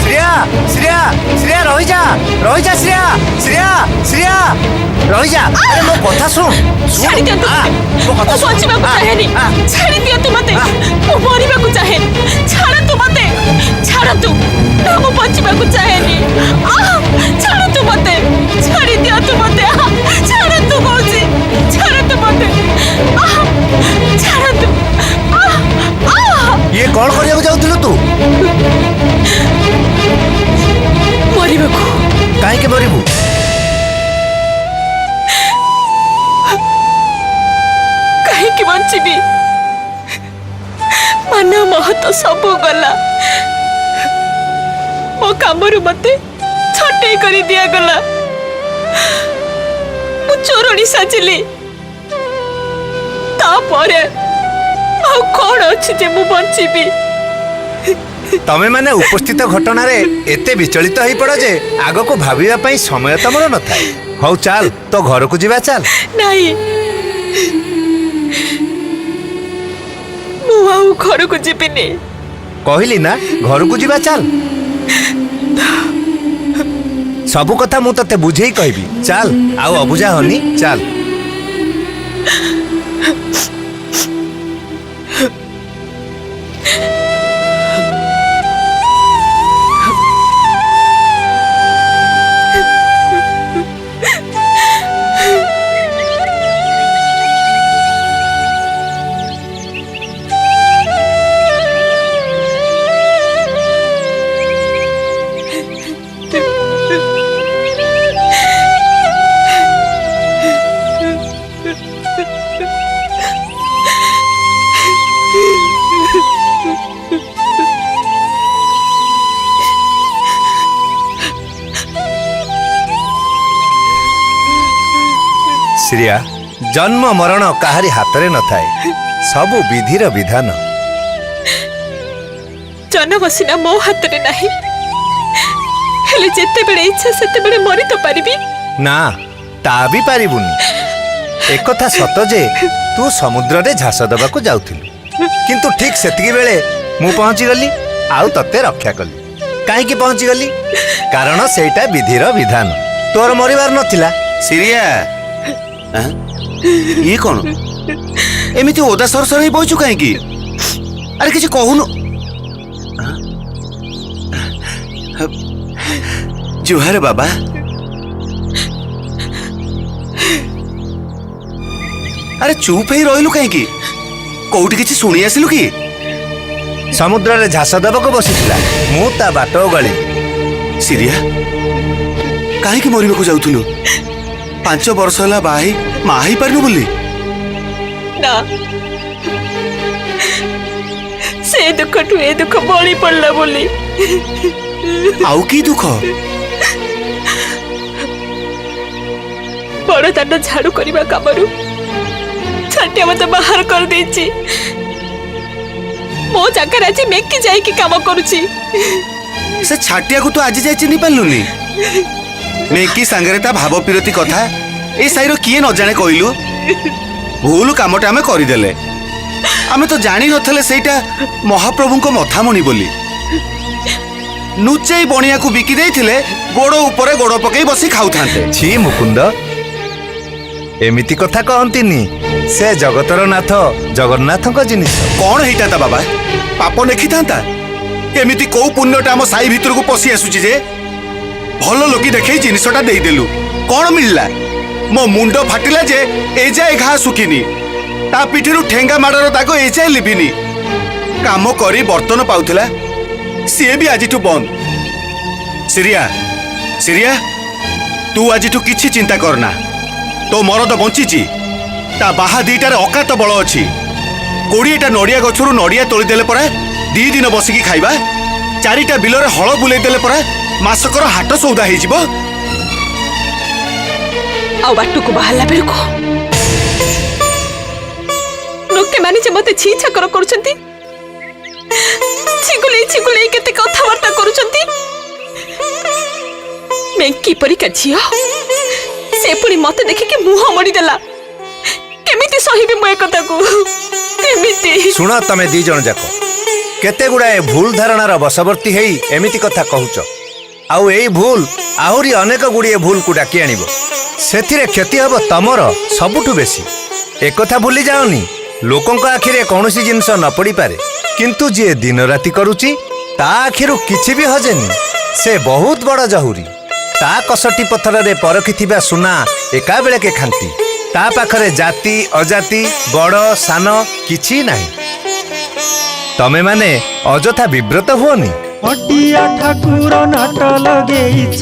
श्रेया श्रेया श्रेया रही जा श्रेया श्रेया श्रेया रही जा अरे मो कथा सुन छाड़ी दिया मो कथा सुन बचवा को चाहेनी छाड़ी दिया तू मते मो मरिबा को चाहे छाड़ तू मते छाड़ तू ना मो बचवा को चाहेनी छाड़ तू मते छाड़ी दिया तू मते छाड़ तू कोसी छाड़ तू मते छाड़ तू ये कौन करिया जाउथिलु तू मरिबा को काहे के मरिबू काहे के बंचिबी मन महत सब गला मो कामरू मते छटे करी दिया गला मु चोरणी साजिली तापरे आउ कौन अच्छी जे मु बंचिबी तमे माने उपस्थित घटना रे एते विचलित होई पड़ जे आगो को भाबिबा पई समय तमरो न थाए हौ चाल तो घर को जीवा चाल नहीं मु आउ घर को जीबिनी कहली ना घर को जीवा चाल सबु कथा मु तते बुझेई कहबी चाल आउ अबुझा हनी चाल श्रेया जन्म मरण काहारी हातरे न थाए सबु विधिर विधान जन्म सिना मो हाथ रे नहीं हेले जेते बेले इच्छा सेते बेले मरि तो परिबी ना ता भी पारिबुनी एक कथा सत जे तू समुद्र रे झास दबा को जाउथिलु किंतु ठीक सेतिकी बेले मु पहुंची गली आउ तते रक्षा कली काहे की पहुंची गली कारण सेटा विधिर विधान तोर मरिबार नथिला सिरिया ये कौन एमिति ओदा सरसर ही बइचु काहे की अरे किछ कहूनु जुहार बाबा अरे चुप ही रहिलु काहे की कोउठी किछ सुनी आसिलु की समुद्र रे झास दबा को बसिथिला मु ता बाटो गली सिरिया काहे की मरिबा को जाउथुलु 5 वर्ष होला बाही माही परनु बोली ना से दुख टू ए दुख बड़ी पड़ला बोली आउ की दुख बड़ दांड झाड़ू करबा कामरू छाटिया मते बाहर कर देछि मो जाकर आज मेकी जाई की काम करूछि से छाटिया को तो आज जाय चिनी पालुनी মেକି ସାଙ୍ଗରେ ତା ଭାବ ବିରତି କଥା ଏଇ ସାଇର କିଏ ନ ଜାଣେ କହିଲୁ? ଭୁଲ କାମଟା ଆମେ କରିଦେଲେ। ଆମେ ତ ଜାଣିନଥିଲେ ସେଇଟା ମହାପ୍ରଭୁଙ୍କ ମଥାମଣି ବୋଲି। ନୁଚେଇ ବଣିଆକୁ ବିକି ଦେଇଥିଲେ ଗୋଡ଼ ଉପରେ ଗୋଡ଼ ପକେଇ ବସି ଖାଉଥାନ୍ତେ। ଛି ମୁକୁନ୍ଦ, ଏମିତି କଥା କହନ୍ତିନି। ସେ ଜଗତର ନାଥ ଜଗନ୍ନାଥଙ୍କ ଜିନିଷ। କଣ ହେଇଥାନ୍ତା ବାବା? ପାପ ଲେଖିଥାନ୍ତା? ଏମିତି କୋଉ ପୁଣ୍ୟଟା ଆମ ସାହି ଭିତରକୁ ପଶି ଆସୁଛି ଯେ ଭଲ ଲୋକି ଦେଖେଇ ଜିନିଷଟା ଦେଇଦେଲୁ। କଣ ମିଳିଲା? ମୋ ମୁଣ୍ଡ ଫାଟିଲା ଯେ ଏଯାଏ ଘା ଶୁଖିନି, ତା ପିଠିରୁ ଠେଙ୍ଗା ମାଡ଼ର ଦାଗ ଏଯାଏ ଲିଭିନି। କାମ କରି ବର୍ତ୍ତନ ପାଉଥିଲା, ସିଏ ବି ଆଜିଠୁ ବନ୍ଦ। ସିରିଆ ସିରିଆ, ତୁ ଆଜିଠୁ କିଛି ଚିନ୍ତା କରନା। ତୋ ମରଦ ବଞ୍ଚିଛି, ତା ବାହା ଦିଟାରେ ଅକାତ ବଳ ଅଛି। 20ଟା ନଡ଼ିଆ ଗଛରୁ ନଡ଼ିଆ ତୋଳିଦେଲେ ପରା 2 ଦିନ ବସିକି ଖାଇବା। 4ଟା ବିଲରେ ହଳ ବୁଲେଇ ଦେଲେ ପରା ମାସକର ହାଟ ସଉଦା ହେଇଯିବ। ଆଉ ବାଟକୁ ବାହାରିଲା ବେଳକୁ ଲୋକେ ମାନେ ଯେ ମତେ ଛି ଛାକର କରୁଛନ୍ତି, ଛିଗୁଲେଇ କେତେ କଥାବାର୍ତ୍ତା କରୁଛନ୍ତି। ମେଙ୍କି ପରିକା ଝିଅ ସେ ପୁଣି ମତେ ଦେଖିକି ମୁହଁ ମୋଡ଼ିଦେଲା। କେମିତି ସହିବି ମୁଁ ଏ କଥାକୁ? କେମିତି? ଶୁଣ, ତମେ 2 ଜଣ ଯାକ କେତେ ଗୁଡାଏ ଭୁଲ ଧାରଣାର ବଶବର୍ତ୍ତୀ ହେଇ ଏମିତି କଥା କହୁଛ। ଆଉ ଏଇ ଭୁଲ ଆହୁରି ଅନେକ ଗୁଡ଼ିଏ ଭୁଲକୁ ଡାକି ଆଣିବ। ସେଥିରେ କ୍ଷତି ହେବ ତମର ସବୁଠୁ ବେଶୀ। ଏକଥା ଭୁଲି ଯାଅନି, ଲୋକଙ୍କ ଆଖିରେ କୌଣସି ଜିନିଷ ନ ପଡ଼ିପାରେ, କିନ୍ତୁ ଯିଏ ଦିନ ରାତି କରୁଛି ତା ଆଖିରୁ କିଛି ବି ହଜେନି। ସେ ବହୁତ ବଡ଼ ଜହୁରୀ। ତା କଷଟି ପଥରରେ ପରଖିଥିବା ସୁନା ଏକାବେଳକେ ଖାନ୍ତି। ତା ପାଖରେ ଜାତି ଅଜାତି ବଡ଼ ସାନ କିଛି ନାହିଁ। ତମେ ମାନେ ଅଯଥା ବିବ୍ରତ ହୁଅନି। ହଟିଆ ଠାକୁର ନାଟ ଲଗେଇଛ,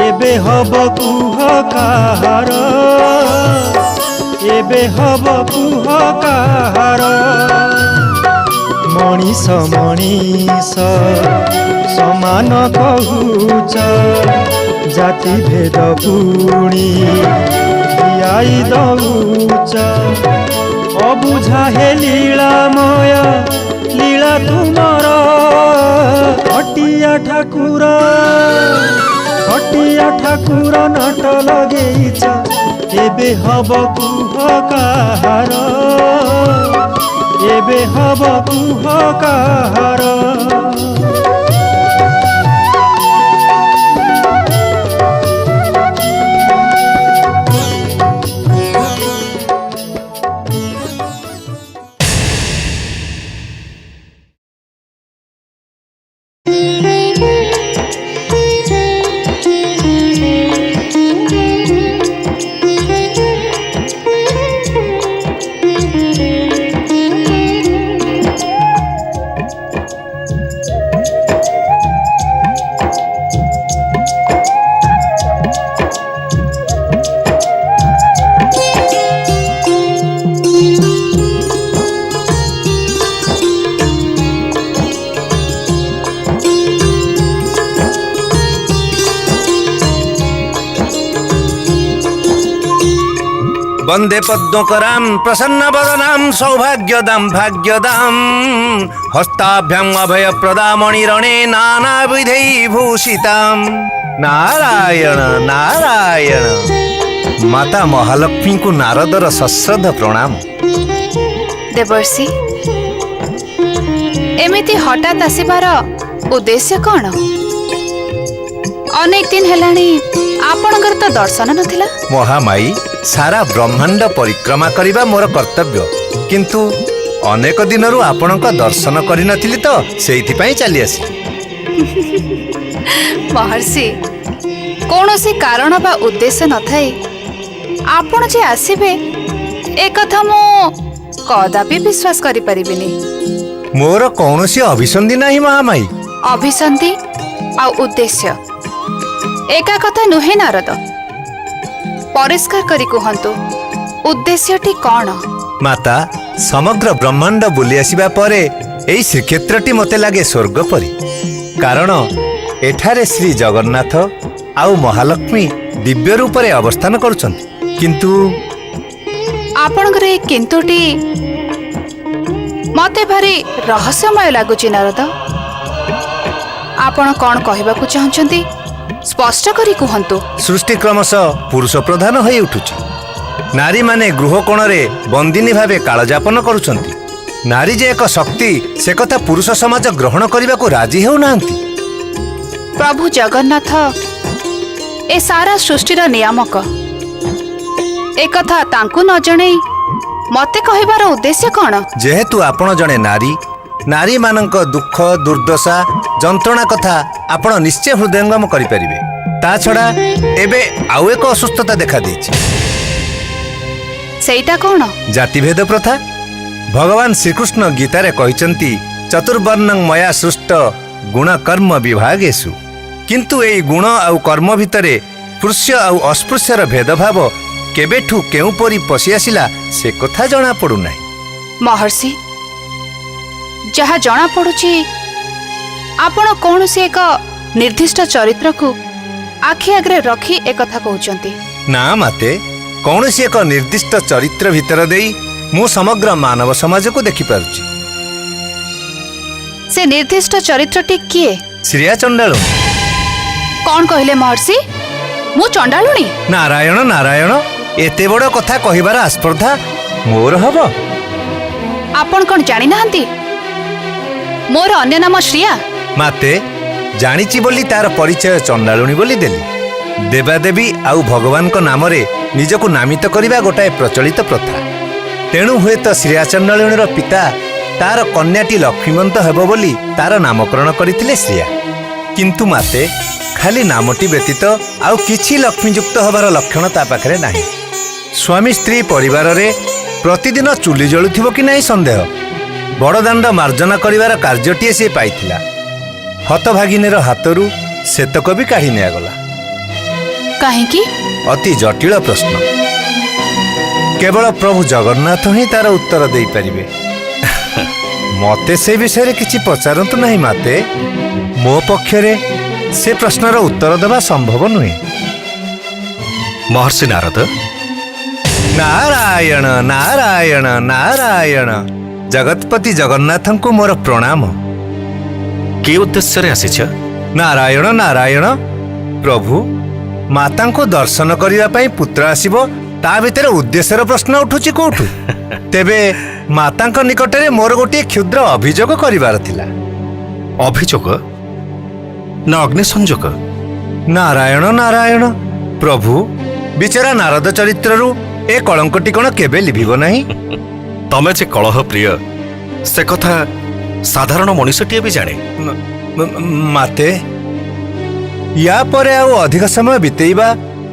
ଏବେ ହବ କୁହ କାହାର? ଏବେ ହବ କୁହ କାହାର? ମଣିଷ ମଣିଷ ସମାନ କହୁଛ, ଜାତି ଭେଦ ପୁଣି ଦିଆଇ ଦଉଛ। ଅବୁଝା ହେ ଲୀଳାମୟ ଲୀଳା ତୁମର। ହଟିଆ ଠାକୁର ନାଟ ଲଗେଇଛ, ଏବେ ହବ କୁହ କାହାର? ଏବେ ହବ କୁହ କାହାର? वंदे पद्मकरां प्रसन्न वदनां सौभाग्यदां भाग्यदां हस्ताभ्यां अभय प्रदामणिरणे नानाविधै भूषितां। नारायण नारायण। माता महालक्ष्मी को नारदर सश्रद्ध प्रणाम। देवर्षि, एमिति हठात आसिबार उद्देश्य कौन? अनेक दिन हेलाणी आपणकर तो दर्शन नथिला। महामाई, सारा ब्रह्मांड परिक्रमा करिबा मोर कर्तव्य, किंतु अनेक दिनरु आपणक दर्शन करि नथिली तो सेइथि पई चली आसी। महर्षि, कौनसी कारण बा उद्देश्य नथाई आपण जे आसीबे ए कथा मो कदापि विश्वास करि परिबिनी। मोर कौनसी अभिसंधि नाही महामाई। अभिसंधि आ उद्देश्य एका कथा नुहे नारद। परिष्कार करी कहंतु उद्देश्यटी कौन? माता, समग्र ब्रह्मांड बुली आसिबा परे एई श्रीक्षेत्रटी मते लागे स्वर्ग परी। कारण एठारे श्री जगन्नाथ आउ महालक्ष्मी दिव्य रूप रे अवस्थान करुछन्ति, किंतु आपणकर ए किंतुटी मते भारी रहस्यमय लागुची नारद। आपण कौन कहबाकू चाहछन्ति ସ୍ପଷ୍ଟ କରି କୁହନ୍ତୁ। ସୃଷ୍ଟି କ୍ରମଶଃ ପୁରୁଷ ପ୍ରଧାନ ହୋଇ ଉଠୁଛି। ନାରୀମାନେ ଗୃହ କୋଣରେ ବନ୍ଦିନୀ ଭାବେ କାଳଯାପନ କରୁଛନ୍ତି। ନାରୀ ଯେ ଏକ ଶକ୍ତି ସେ କଥା ପୁରୁଷ ସମାଜ ଗ୍ରହଣ କରିବାକୁ ରାଜି ହେଉନାହାନ୍ତି। ପ୍ରଭୁ ଜଗନ୍ନାଥ ଏ ସାରା ସୃଷ୍ଟିର ନିୟାମକ। ଏକଥା ତାଙ୍କୁ ନ ଜଣେଇ ମତେ କହିବାର ଉଦ୍ଦେଶ୍ୟ କ'ଣ? ଯେହେତୁ ଆପଣ ଜଣେ ନାରୀ, ନାରୀମାନଙ୍କ ଦୁଃଖ ଦୁର୍ଦ୍ଦଶା ଯନ୍ତ୍ରଣା କଥା ଆପଣ ନିଶ୍ଚୟ ହୃଦୟଙ୍ଗମ କରିପାରିବେ। ତା ଛଡ଼ା ଏବେ ଆଉ ଏକ ଅସୁସ୍ଥତା ଦେଖାଦେଇଛି। ସେଇଟା କ'ଣ? ଜାତିଭେଦ ପ୍ରଥା। ଭଗବାନ ଶ୍ରୀକୃଷ୍ଣ ଗୀତାରେ କହିଛନ୍ତି ଚତୁର୍ବର୍ଣ୍ଣଂ ମୟା ସୃଷ୍ଟ ଗୁଣ କର୍ମ ବିଭାଗେଷୁ। କିନ୍ତୁ ଏଇ ଗୁଣ ଆଉ କର୍ମ ଭିତରେ ସ୍ପୃଶ୍ୟ ଆଉ ଅସ୍ପୃଶ୍ୟର ଭେଦଭାବ କେବେଠୁ କେଉଁପରି ପଶି ଆସିଲା ସେ କଥା ଜଣାପଡ଼ୁନାହିଁ। ମହର୍ଷି, ଯାହା ଜଣାପଡ଼ୁଛି ଆପଣ କୌଣସି ଏକ ନିର୍ଦ୍ଦିଷ୍ଟ ଚରିତ୍ରକୁ ଆଖି ଆଗରେ ରଖି ଏକଥା କହୁଛନ୍ତି। ନା ମାତେ, କୌଣସି ଏକ ନିର୍ଦ୍ଦିଷ୍ଟ ଚରିତ୍ର ଭିତର ଦେଇ ମୁଁ ସମଗ୍ର ମାନବ ସମାଜକୁ ଦେଖିପାରୁଛି। ସେ ନିର୍ଦ୍ଦିଷ୍ଟ ଚରିତ୍ରଟି କିଏ? ଶ୍ରେୟା ଚଣ୍ଡାଳୁଣୀ। କ'ଣ କହିଲେ ମହର୍ଷି? ମୁଁ ଚଣ୍ଡାଳୁଣୀ? ନାରାୟଣ ନାରାୟଣ, ଏତେ ବଡ଼ କଥା କହିବାର ଆସ୍ପର୍ଦ୍ଧା ମୋର ହବ? ଆପଣ କ'ଣ ଜାଣିନାହାନ୍ତି ମୋର ଅନ୍ୟ ନାମ ଶ୍ରିୟା? ମାତେ, ଜାଣିଛି ବୋଲି ତାର ପରିଚୟ ଚଣ୍ଡାଳୁଣୀ ବୋଲି ଦେଲି। ଦେବାଦେବୀ ଆଉ ଭଗବାନଙ୍କ ନାମରେ ନିଜକୁ ନାମିତ କରିବା ଗୋଟାଏ ପ୍ରଚଳିତ ପ୍ରଥା। ତେଣୁ ହୁଏତ ଶ୍ରେୟା ଚଣ୍ଡାଳୁଣୀର ପିତା ତାର କନ୍ୟାଟି ଲକ୍ଷ୍ମୀବନ୍ତ ହେବ ବୋଲି ତାର ନାମକରଣ କରିଥିଲେ ଶ୍ରେୟା। କିନ୍ତୁ ମାତେ, ଖାଲି ନାମଟି ବ୍ୟତୀତ ଆଉ କିଛି ଲକ୍ଷ୍ମୀଯୁକ୍ତ ହେବାର ଲକ୍ଷଣ ତା ପାଖରେ ନାହିଁ। ସ୍ୱାମୀ ସ୍ତ୍ରୀ ପରିବାରରେ ପ୍ରତିଦିନ ଚୁଲି ଜଳୁଥିବ କି ନାହିଁ ସନ୍ଦେହ। ବଡ଼ଦାଣ୍ଡ ମାର୍ଜନା କରିବାର କାର୍ଯ୍ୟଟିଏ ସେ ପାଇଥିଲା। ହତଭାଗିନୀର ହାତରୁ ସେତକ ବି କାଢ଼ି ନିଆଗଲା। କାହିଁକି? ଅତି ଜଟିଳ ପ୍ରଶ୍ନ। କେବଳ ପ୍ରଭୁ ଜଗନ୍ନାଥ ହିଁ ତାର ଉତ୍ତର ଦେଇପାରିବେ। ମତେ ସେ ବିଷୟରେ କିଛି ପଚାରନ୍ତୁ ନାହିଁ ମାତେ। ମୋ ପକ୍ଷରେ ସେ ପ୍ରଶ୍ନର ଉତ୍ତର ଦେବା ସମ୍ଭବ ନୁହେଁ। ମହର୍ଷି ନାରଦ, ନାରାୟଣ ନାରାୟଣ ନାରାୟଣ। ଜଗତପତି ଜଗନ୍ନାଥଙ୍କୁ ମୋର ପ୍ରଣାମ। କି ଉଦ୍ଦେଶ୍ୟରେ ଆସିଛ? ନାରାୟଣ ନାରାୟଣ। ପ୍ରଭୁ, ମାତାଙ୍କୁ ଦର୍ଶନ କରିବା ପାଇଁ ପୁତ୍ର ଆସିବ, ତା ଭିତରେ ଉଦ୍ଦେଶ୍ୟର ପ୍ରଶ୍ନ ଉଠୁଛି କୋଉଠୁ? ତେବେ ମାତାଙ୍କ ନିକଟରେ ମୋର ଗୋଟିଏ କ୍ଷୁଦ୍ର ଅଭିଯୋଗ କରିବାର ଥିଲା। ଅଭିଯୋଗ ନା ଅଗ୍ନି ସଂଯୋଗ? ନାରାୟଣ ନାରାୟଣ। ପ୍ରଭୁ, ବିଚରା ନାରଦ ଚରିତ୍ରରୁ ଏ କଳଙ୍କଟି କ'ଣ କେବେ ଲିଭିବ ନାହିଁ? ତମେ ଯେ କଳହ ପ୍ରିୟ ସେ କଥା ସାଧାରଣ ମଣିଷଟିଏ ବି ଜାଣେ। ମାତେ, ୟା ପରେ ଆଉ ଅଧିକ ସମୟ ବିତେଇବା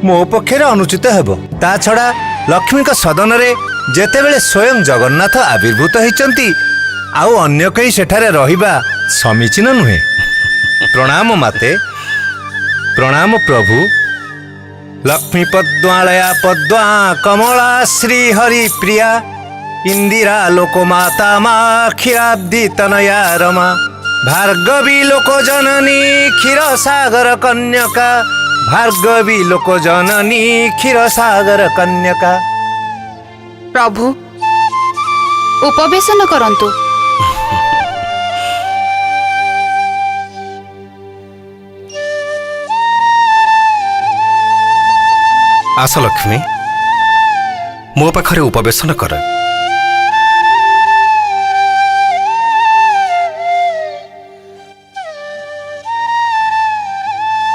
ମୋ ପକ୍ଷରେ ଅନୁଚିତ ହେବ। ତା ଛଡ଼ା ଲକ୍ଷ୍ମୀଙ୍କ ସଦନରେ ଯେତେବେଳେ ସ୍ୱୟଂ ଜଗନ୍ନାଥ ଆବିର୍ଭୂତ ହେଇଛନ୍ତି, ଆଉ ଅନ୍ୟ କେହି ସେଠାରେ ରହିବା ସମୀଚୀନ ନୁହେଁ। ପ୍ରଣାମ ମାତେ, ପ୍ରଣାମ ପ୍ରଭୁ। ଲକ୍ଷ୍ମୀ ପଦ୍ମାଳୟା ପଦ୍ମା କମଳା ଶ୍ରୀ ହରି ପ୍ରିୟା ଇନ୍ଦିରା ଲୋକମାତା ମା କ୍ଷୀରାବ୍ଦି ତନୟା ରମା ଭାର୍ଗବୀ ଲୋକ ଜନନୀ କ୍ଷୀର ସାଗର କନ୍ୟକା ଭାର୍ଗବୀ ଲୋକ ଜନନୀ କ୍ଷୀର ସାଗର କନ୍ୟକା। ପ୍ରଭୁ, ଉପବେଶନ କରନ୍ତୁ। ଆସ ଲକ୍ଷ୍ମୀ, ମୋ ପାଖରେ ଉପବେଶନ କର।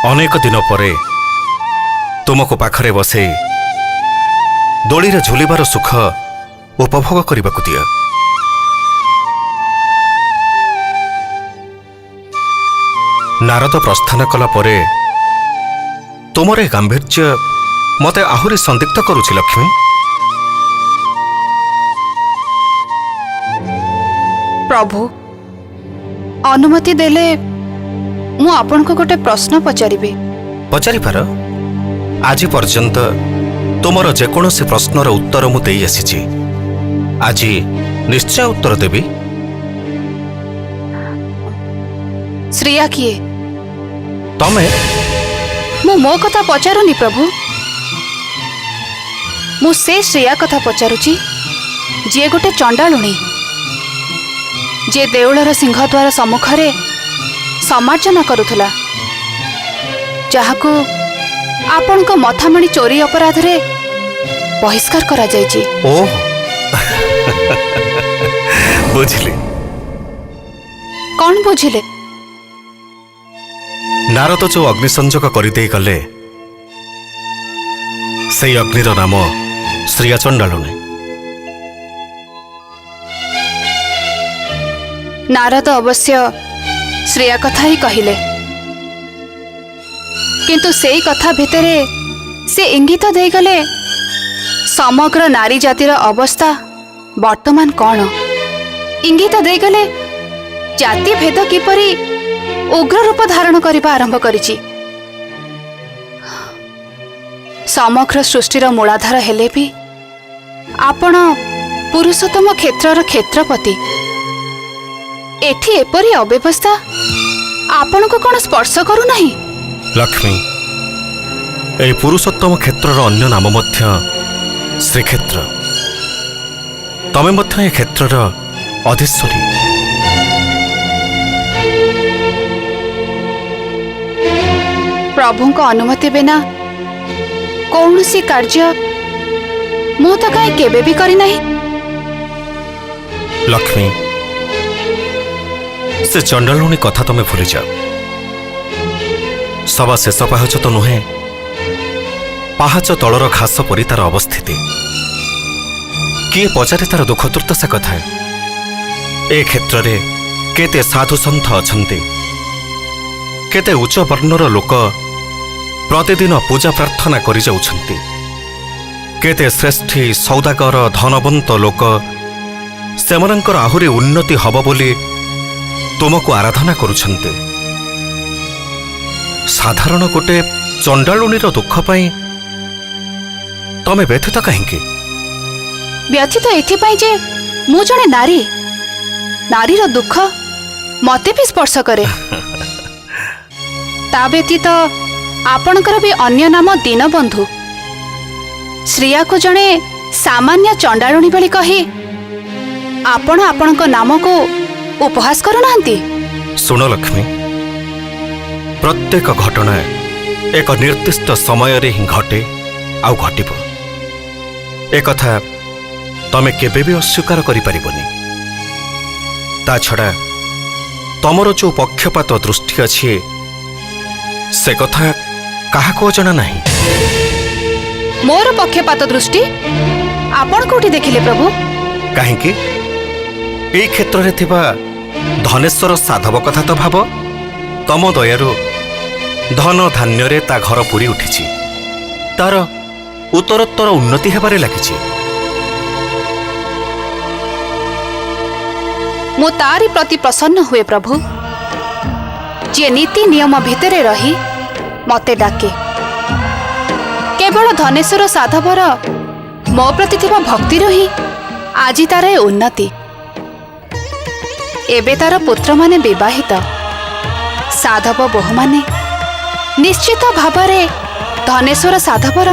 ଅନେକ ଦିନ ପରେ ତୁମକୁ ପାଖରେ ବସେଇ ଦୋଳିରେ ଝୁଲିବାର ସୁଖ ଉପଭୋଗ କରିବାକୁ ଦିଅ। ନାରଦ ପ୍ରସ୍ଥାନ କଲା ପରେ ତୁମର ଏ ଗାମ୍ଭୀର୍ଯ୍ୟ ମତେ ଆହୁରି ସନ୍ଦିଗ୍ଧ କରୁଛି ଲକ୍ଷ୍ମୀ। ପ୍ରଭୁ, ଅନୁମତି ଦେଲେ ମୁଁ ଆପଣଙ୍କୁ ଗୋଟେ ପ୍ରଶ୍ନ ପଚାରିବି। ପଚାରିପାର। ଆଜି ପର୍ଯ୍ୟନ୍ତ ତୁମର ଯେକୌଣସି ପ୍ରଶ୍ନର ଉତ୍ତର ମୁଁ ଦେଇ ଆସିଛି। ଆଜି ନିଶ୍ଚୟ ଉତ୍ତର ଦେବି। ଶ୍ରେୟା କିଏ? ତମେ? ମୁଁ ମୋ କଥା ପଚାରୁନି ପ୍ରଭୁ, ମୁଁ ସେ ଶ୍ରେୟା କଥା ପଚାରୁଛି ଯିଏ ଗୋଟେ ଚଣ୍ଡାଳୁଣୀ, ଯିଏ ଦେଉଳର ସିଂହଦ୍ୱାର ସମ୍ମୁଖରେ ସମାର୍ଜନା କରୁଥିଲା, ଯାହାକୁ ଆପଣଙ୍କ ମଥାମଣି ଚୋରି ଅପରାଧରେ ବହିଷ୍କାର କରାଯାଇଛି। ଓହ ବୁଝିଲି। କଣ ବୁଝିଲେ? ନାରଦ ଯୋଉ ଅଗ୍ନି ସଂଯୋଗ କରିଦେଇ ଗଲେ ସେଇ ଅଗ୍ନିର ନାମ ଶ୍ରୀୟା ଚଣ୍ଡାଳୁଣୀ। ନାରଦ ଅବଶ୍ୟ ଶ୍ରେୟା କଥା ହିଁ କହିଲେ, କିନ୍ତୁ ସେଇ କଥା ଭିତରେ ସେ ଇଙ୍ଗିତ ଦେଇଗଲେ ସମଗ୍ର ନାରୀ ଜାତିର ଅବସ୍ଥା ବର୍ତ୍ତମାନ କଣ। ଇଙ୍ଗିତ ଦେଇଗଲେ ଜାତି ଭେଦ କିପରି ଉଗ୍ର ରୂପ ଧାରଣ କରିବା ଆରମ୍ଭ କରିଛି। ସମଗ୍ର ସୃଷ୍ଟିର ମୂଳାଧାର ହେଲେ ବି ଆପଣ ପୁରୁଷୋତ୍ତମ କ୍ଷେତ୍ରର କ୍ଷେତ୍ରପତି। ଏଠି ଏପରି ଅବ୍ୟବସ୍ଥା ଆପଣଙ୍କୁ କଣ ସ୍ପର୍ଶ କରୁନାହିଁ? ଲକ୍ଷ୍ମୀ, ଏହି ପୁରୁଷୋତ୍ତମ କ୍ଷେତ୍ରର ଅନ୍ୟ ନାମ ମଧ୍ୟ ଶ୍ରୀକ୍ଷେତ୍ର। ତମେ ମଧ୍ୟ ଏ କ୍ଷେତ୍ରର ଅଧୀଶ୍ୱରୀ। ପ୍ରଭୁଙ୍କ ଅନୁମତି ବିନା କୌଣସି କାର୍ଯ୍ୟ ମୁଁ ତ କାହିଁ କେବେ ବି କରିନାହିଁ। ଲକ୍ଷ୍ମୀ, ସେ ଚଣ୍ଡାଳୁଣୀ କଥା ତମେ ଭୁଲିଯାଅ। ସବା ଶେଷ ପାହାଚ ତ ନୁହେଁ, ପାହାଚ ତଳର ଘାସ ପରି ତାର ଅବସ୍ଥିତି। କିଏ ପଚାରେ ତାର ଦୁଃଖ ଦୁର୍ଦ୍ଦଶା କଥା? ଏ କ୍ଷେତ୍ରରେ କେତେ ସାଧୁ ସନ୍ଥ ଅଛନ୍ତି, କେତେ ଉଚ୍ଚ ବର୍ଣ୍ଣର ଲୋକ ପ୍ରତିଦିନ ପୂଜା ପ୍ରାର୍ଥନା କରି ଯାଉଛନ୍ତି, କେତେ ଶ୍ରେଷ୍ଠୀ ସୌଦାଗର ଧନବନ୍ତ ଲୋକ ସେମାନଙ୍କର ଆହୁରି ଉନ୍ନତି ହବ ବୋଲି ତୁମକୁ ଆରାଧନା କରୁଛନ୍ତି। ସାଧାରଣ ଗୋଟେ ଚଣ୍ଡାଳୁଣୀର ଦୁଃଖ ପାଇଁ ତମେ ବ୍ୟଥିତ କାହିଁକି? ବ୍ୟଥିତ ଏଥିପାଇଁ ଯେ ମୁଁ ଜଣେ ନାରୀ, ନାରୀର ଦୁଃଖ ମତେ ବି ସ୍ପର୍ଶ କରେ। ତା ବ୍ୟତୀତ ଆପଣଙ୍କର ବି ଅନ୍ୟ ନାମ ଦୀନବନ୍ଧୁ। ଶ୍ରେୟାକୁ ଜଣେ ସାମାନ୍ୟ ଚଣ୍ଡାଳୁଣୀ ଭଳି କହି ଆପଣ ଆପଣଙ୍କ ନାମକୁ ଉପହାସ କରୁନାହାନ୍ତି? ଶୁଣ ଲକ୍ଷ୍ମୀ, ପ୍ରତ୍ୟେକ ଘଟଣା ଏକ ନିର୍ଦ୍ଦିଷ୍ଟ ସମୟରେ ହିଁ ଘଟେ ଆଉ ଘଟିବ। ଏକଥା ତମେ କେବେ ବି ଅସ୍ୱୀକାର କରିପାରିବନି। ତା ଛଡ଼ା ତମର ଯୋଉ ପକ୍ଷପାତ ଦୃଷ୍ଟି ଅଛି ସେ କଥା କାହାକୁ ଅଜଣା ନାହିଁ। ମୋର ପକ୍ଷପାତ ଦୃଷ୍ଟି ଆପଣ କୋଉଠି ଦେଖିଲେ ପ୍ରଭୁ? କାହିଁକି? এই କ୍ଷେତ୍ରରେ ଥିବା ଧନେଶ୍ୱର ସାଧବ କଥା ତ ଭାବ। ତମ ଦୟାରୁ ଧନ ଧାନ୍ୟରେ ତା ଘର ପୁରି ଉଠିଛି, ତାର ଉତ୍ତରୋତ୍ତର ଉନ୍ନତି ହେବାରେ ଲାଗିଛି। ମୁଁ ତାରି ପ୍ରତି ପ୍ରସନ୍ନ ହୁଏ ପ୍ରଭୁ, ଯିଏ ନୀତି ନିୟମ ଭିତରେ ରହି ମତେ ଡାକେ। କେବଳ ଧନେଶ୍ୱର ସାଧବର ମୋ ପ୍ରତି ଥିବା ଭକ୍ତିରୁ ହିଁ ଆଜି ତାର ଏ ଉନ୍ନତି। ଏବେ ତାର ପୁତ୍ରମାନେ ବିବାହିତ, ସାଧବ ବୋହୂମାନେ ନିଶ୍ଚିତ ଭାବରେ ଧନେଶ୍ୱର ସାଧବର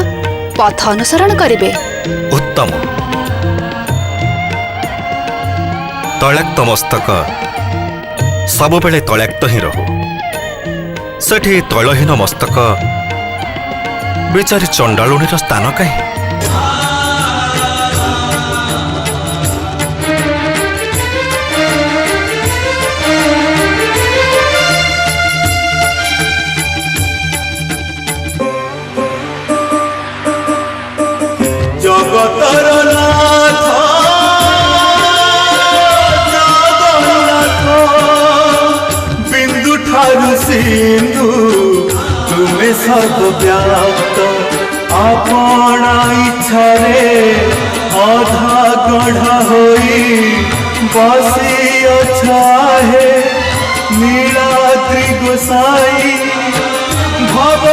ପଥ ଅନୁସରଣ କରିବେ। ଉତ୍ତମ। ତୈଳାକ୍ତ ମସ୍ତକ ସବୁବେଳେ ତୈଳାକ୍ତ ହିଁ ରହୁ। ସେଠି ତୈଳହୀନ ମସ୍ତକ ବିଚାରି ଚଣ୍ଡାଳୁଣୀର ସ୍ଥାନ କାହିଁ? জগতর নাথ জগন্নাথ বিন্দু ঠারু সিন্ধু তুমি সর্বব্যাপ্ত আপনা ইচ্ছারে অধা গঢ়া হই বসি অছাহে নীলাদ্রি গোসাই ভব